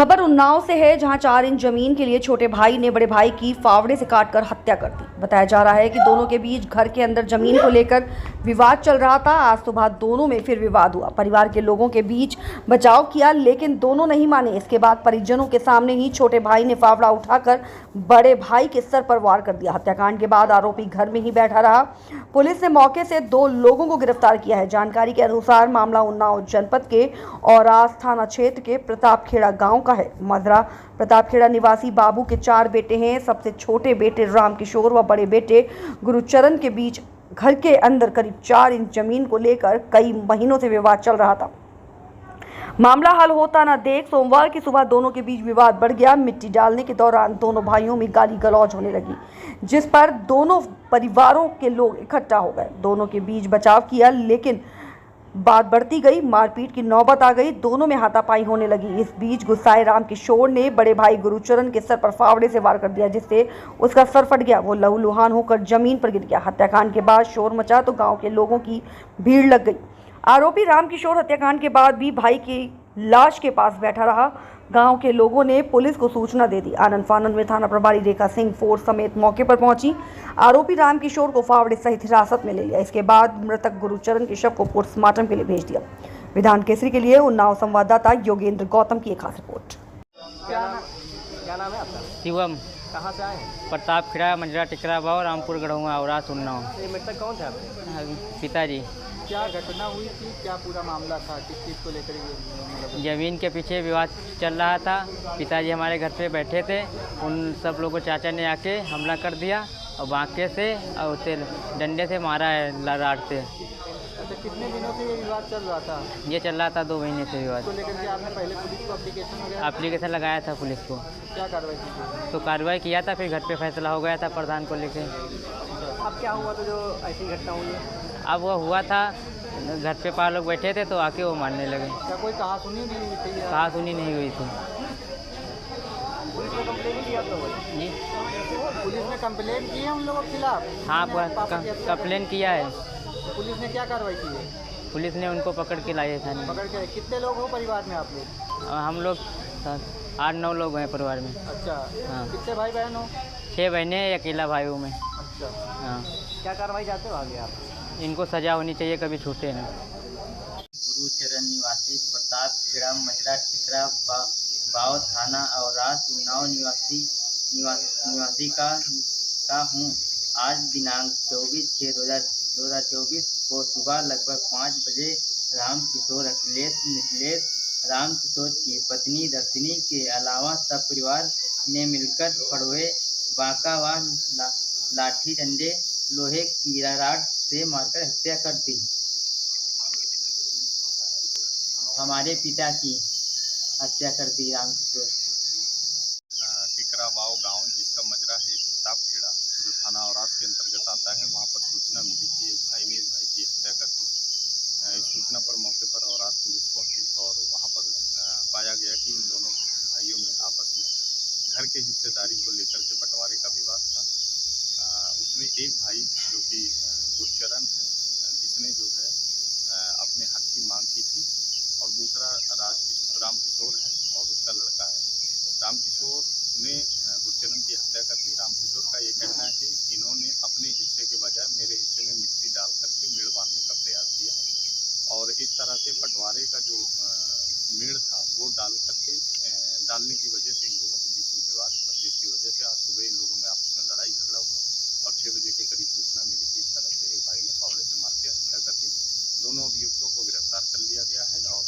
खबर उन्नाव से है, जहां 4 इंच जमीन के लिए छोटे भाई ने बड़े भाई की फावड़े से काटकर हत्या कर दी। बताया जा रहा है कि दोनों के बीच घर के अंदर जमीन को लेकर विवाद चल रहा था। आज सुबह दोनों में फिर विवाद हुआ। परिवार के लोगों के बीच बचाव किया, लेकिन दोनों नहीं माने। इसके बाद परिजनों के सामने ही छोटे भाई ने फावड़ा उठाकर बड़े भाई के सर पर वार कर दिया। हत्याकांड के बाद आरोपी घर में ही बैठा रहा। पुलिस ने मौके से 2 लोगों को गिरफ्तार किया है। जानकारी के अनुसार मामला उन्नाव जनपद के औरास थाना क्षेत्र के प्रतापखेड़ा गांव का है। मजरा प्रतापखेड़ा निवासी बाबू के 4 बेटे हैं। सबसे छोटे बेटे रामकिशोर व बड़े बेटे गुरुचरण के बीच घर के अंदर करीब 4 इंच जमीन को लेकर कई महीनों से विवाद चल रहा था। मामला हल होता न देख सोमवार की सुबह दोनों के बीच विवाद बढ़ गया। मिट्टी डालने के दौरान दोनों भाइयों में गाली गलौज होने लगी, जिस पर दोनों परिवारों के लोग इकट्ठा हो गए। दोनों के बीच बचाव किया, लेकिन बात बढ़ती गई। मारपीट की नौबत आ गई। दोनों में हाथापाई होने लगी। इस बीच गुस्साए रामकिशोर ने बड़े भाई गुरुचरण के सर पर फावड़े से वार कर दिया, जिससे उसका सर फट गया। वो लहूलुहान होकर जमीन पर गिर गया। हत्याकांड के बाद शोर मचा तो गांव के लोगों की भीड़ लग गई। आरोपी रामकिशोर हत्याकांड के बाद भी भाई की लाश के पास बैठा रहा। गांव के लोगों ने पुलिस को सूचना दे दी। आनंद फानंद में थाना प्रभारी रेखा सिंह फोर्स समेत मौके पर पहुंची। आरोपी रामकिशोर को फावड़े सहित हिरासत में ले लिया। इसके बाद मृतक गुरुचरण के शव को पोस्टमार्टम के लिए भेज दिया। विधान केसरी के लिए उन्नाव संवाददाता योगेंद्र गौतम की एक खास रिपोर्ट। क्या नाम है आपका? शिवम। कहाँ से आए हैं? प्रतापखेड़ा, मंजरा, टिकरा भाव, रामपुर, गढ़वा, औरास, उन्नाव। ये मृतक कौन थे आपके? पिताजी। क्या घटना हुई थी? क्या पूरा मामला था? किस चीज़ को लेकर ये मतलब? जमीन के पीछे विवाद चल रहा था। पिताजी हमारे घर पे बैठे थे। उन सब लोगों को चाचा ने आके हमला कर दिया और बांके से और डंडे से मारा है, राड से। अच्छा, कितने दिनों से ये विवाद चल रहा था? ये चल रहा था 2 महीने से विवाद। इसको लेकर के आपने पहले पुलिस को एप्लीकेशन लगाया था पुलिस को। क्या कार्रवाई की? तो कार्रवाई किया था, फिर घर पे फैसला हो गया था प्रधान को लेके। अब क्या हुआ तो जो ऐसी घटना हुई है? अब वो हुआ था, घर पे 5 लोग बैठे थे तो आके वो मारने लगे। क्या कोई कहा सुनी भी हुई थी? कहा सुनी नहीं हुई थी। पुलिस ने कंप्लेन की आप लोगों ने? जी पुलिस ने कंप्लेन की है उन लोगों के खिलाफ? हाँ, कंप्लेन किया है। पुलिस ने क्या कार्रवाई की है? पुलिस ने उनको पकड़ के लाए थाने। पकड़ के? कितने लोग हो परिवार में आप लोग? हम लोग 8-9 लोग हैं परिवार में। अच्छा। हाँ। कितने भाई बहन हो? 6 बहनें, अकेला भाई हूँ मैं। अच्छा। हाँ। क्या कार्रवाई चाहते हो आगे आप? इनको सजा होनी चाहिए, कभी छूटे ना। गुरुचरण निवासी प्रतापखेड़ा, मंजरा, टिकरा बाव थाना औरास, उन्नाव निवासी का हूँ। आज दिनांक 24/6/2024 को सुबह लगभग 5 बजे रामकिशोर मिथिलेश रामकिशोर की पत्नी दर्शनी के अलावा सब परिवार ने मिलकर फड़वे, बांका व लाठी डंडे, लोहे की राड से मारकर हत्या कर दी। हमारे पिता की हत्या कर दी रामकिशोर। टिकरा बाव गांव, जिसका मजरा है प्रतापखेड़ा, जो थाना औरास के अंतर्गत आता है, वहां पर सूचना मिली कि एक भाई ने एक भाई की हत्या कर दी। इस सूचना पर मौके पर औरास पुलिस पहुंची और वहां पर पाया गया कि इन दोनों भाइयों में आपस में घर के हिस्सेदारी को लेकर के बंटवारे का विवाद था। उसमें एक भाई जो कि गुरचरण है, जिसने जो है अपने हक की मांग की थी, और दूसरा रामकिशोर है और उसका लड़का है। रामकिशोर ने गुरचरण की हत्या कर दी। रामकिशोर का ये कहना है कि इन्होंने अपने हिस्से के बजाय मेरे हिस्से में मिट्टी डाल करके मेड़ बांधने का प्रयास किया, और इस तरह से बंटवारे का जो मेड़ था वो डालने की वजह से इन लोगों के बीच में विवाद हुआ, जिसकी वजह से आज सुबह इन लोगों में आपस में लड़ाई झगड़ा हुआ और 6 बजे के करीब सूचना मिली कि इस तरह से एक भाई ने फावड़े से मार के हत्या कर दी। दोनों अभियुक्तों को गिरफ्तार कर लिया गया है और